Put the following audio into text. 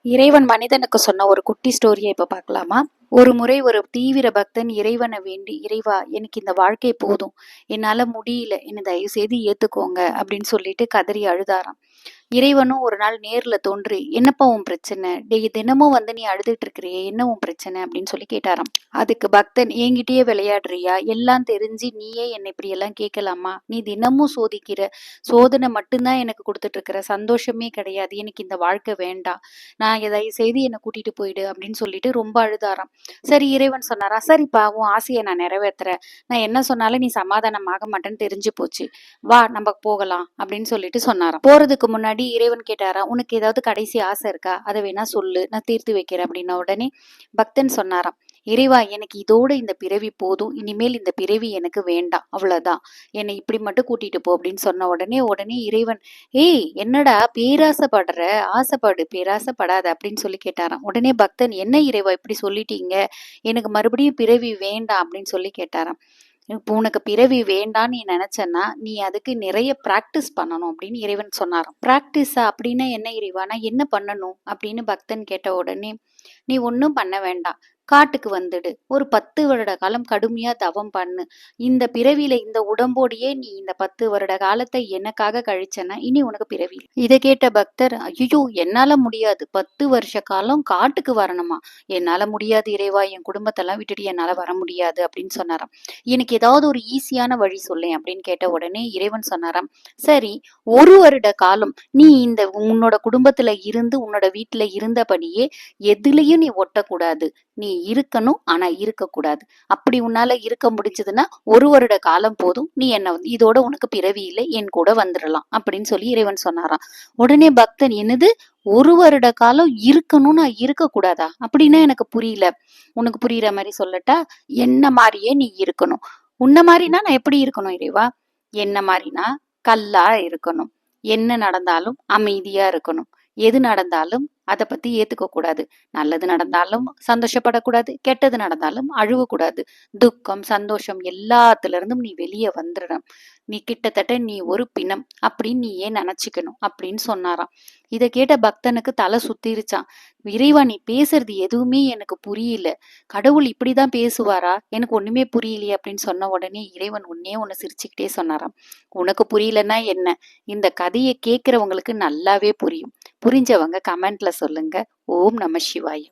இறைவன் மனிதனுக்கு சொன்ன ஒரு குட்டி ஸ்டோரியை இப்ப பார்க்கலாமா? ஒரு முறை ஒரு தீவிர பக்தன் இறைவனை வேண்டி, இறைவா எனக்கு இந்த வாழ்க்கை போதும், என்னால முடியல, என்ன தயவு செய்து ஏத்துக்கோங்க அப்படின்னு சொல்லிட்டு கதறி அழுதாராம். இறைவனும் ஒரு நாள் நேர்ல தோன்றி, என்னப்பா உன் பிரச்சனை, தினமும் வந்து நீ அழுதுட்டு இருக்கிறியே, என்ன உன் பிரச்சனை அப்படின்னு சொல்லி கேட்டாராம். அதுக்கு பக்தன், என்கிட்டயே விளையாடுறியா, எல்லாம் தெரிஞ்சு நீயே என்னை இப்படி எல்லாம் கேட்கலாமா, நீ தினமும் சோதிக்கிற, சோதனை மட்டும்தான் எனக்கு கொடுத்துட்டு இருக்கிற, சந்தோஷமே கிடையாது, எனக்கு இந்த வாழ்க்கை வேண்டாம், நான் தயவு செய்து என்னை கூட்டிட்டு போயிடு அப்படின்னு சொல்லிட்டு ரொம்ப அழுதாராம். சரி, இறைவன் சொன்னாரா, சரிப்பா உன் ஆசையை நான் நிறைவேற்றுறேன், நான் என்ன சொன்னாலும் நீ சமாதானம் ஆக மாட்டேன்னு தெரிஞ்சு போச்சு, வா நம்ம போகலாம் அப்படின்னு சொல்லிட்டு சொன்னாராம். போறதுக்கு முன்னாடி இறைவன் கேட்டாரா, உனக்கு ஏதாவது கடைசி ஆசை இருக்கா, அதை வேணா சொல்லு, நான் தீர்த்து வைக்கிறேன் அப்படின்ன உடனே பக்தன் சொன்னாராம், இறைவா எனக்கு இதோட இந்த பிறவி போதும், இனிமேல் இந்த பிறவி எனக்கு வேண்டாம், அவ்வளவுதான், என்னை இப்படி மட்டும் கூட்டிட்டு போ அப்படின்னு சொன்ன உடனே இறைவன், ஏய் என்னடா பேராசைப்படுற, ஆசைப்படு பேராசைப்படாத அப்படின்னு சொல்லி கேட்டாராம். உடனே பக்தன், என்ன இறைவா இப்படி சொல்லிட்டீங்க, எனக்கு மறுபடியும் பிறவி வேண்டாம் அப்படின்னு சொல்லி கேட்டாராம். இப்போ உனக்கு பிறவி வேண்டான்னு நீ நினைச்சன்னா நீ அதுக்கு நிறைய பிராக்டிஸ் பண்ணணும் அப்படின்னு இறைவன் சொன்னாராம். பிராக்டிஸா அப்படின்னா என்ன இறைவா, நான் என்ன பண்ணணும் அப்படின்னு பக்தன் கேட்ட உடனே, நீ ஒன்னும் பண்ண வேண்டாம், காட்டுக்கு வந்துடு, ஒரு 10 வருட காலம் கடுமையா தவம் பண்ணு, இந்த பிறவியில இந்த உடம்போடையே நீ இந்த 10 வருட காலத்தை எனக்காக கழிச்சனா இனி உனக்கு பிறவி. இதை கேட்ட பக்தர், ஐயோ என்னால முடியாது, 10 வருஷ காலம் காட்டுக்கு வரணுமா, என்னால முடியாது இறைவா, என் குடும்பத்தெல்லாம் விட்டுட்டு என்னால வர முடியாது அப்படின்னு சொன்னாராம். எனக்கு ஏதாவது ஒரு ஈஸியான வழி சொல்லேன் அப்படின்னு கேட்ட உடனே இறைவன் சொன்னாராம், சரி, 1 வருட காலம் நீ இந்த உன்னோட குடும்பத்துல இருந்து உன்னோட வீட்டுல இருந்தபடியே எதுலயும் நீ ஒட்டக்கூடாது, நீ இருக்கணும் ஆனா இருக்கக்கூடாது, அப்படி உன்னால இருக்க முடிஞ்சதுன்னா 1 வருட காலம் போதும், நீ என்ன இதோட உனக்கு பிறவி இல்லை, என் கூட வந்துடலாம் அப்படின்னு சொல்லி இறைவன் சொன்னாராம். உடனே பக்தன், என்னது 1 வருட காலம் இருக்கணும் நான் இருக்க கூடாதா அப்படின்னா எனக்கு புரியல, உனக்கு புரியுற மாதிரி சொல்லட்டா, என்ன மாதிரியே நீ இருக்கணும், உன்ன மாதிரினா நான் எப்படி இருக்கணும் இறைவா, என்ன மாதிரினா கல்லா இருக்கணும், என்ன நடந்தாலும் அமைதியா இருக்கணும், எது நடந்தாலும் அதை பத்தி ஏத்துக்க கூடாது, நல்லது நடந்தாலும் சந்தோஷப்படக்கூடாது, கெட்டது நடந்தாலும் அழுவக்கூடாது, துக்கம் சந்தோஷம் எல்லாத்துல இருந்தும் நீ வெளியே வந்துடணும், நீ கிட்டத்தட்ட நீ ஒரு பிணம் அப்படின்னு நீ ஏன் நினைச்சுக்கணும் அப்படின்னு சொன்னாராம். இதை கேட்ட பக்தனுக்கு தலை சுத்திருச்சான். இறைவா நீ பேசுறது எதுவுமே எனக்கு புரியல, கடவுள் இப்படிதான் பேசுவாரா, எனக்கு ஒண்ணுமே புரியலையே அப்படின்னு சொன்ன உடனே இறைவன் ஒண்ணு சிரிச்சுக்கிட்டே சொன்னாராம், உனக்கு புரியலன்னா என்ன, இந்த கதையை கேட்கிறவங்களுக்கு நல்லாவே புரியும், புரிஞ்சவங்க கமெண்ட்ல சொல்லுங்க. ஓம் நம சிவாய.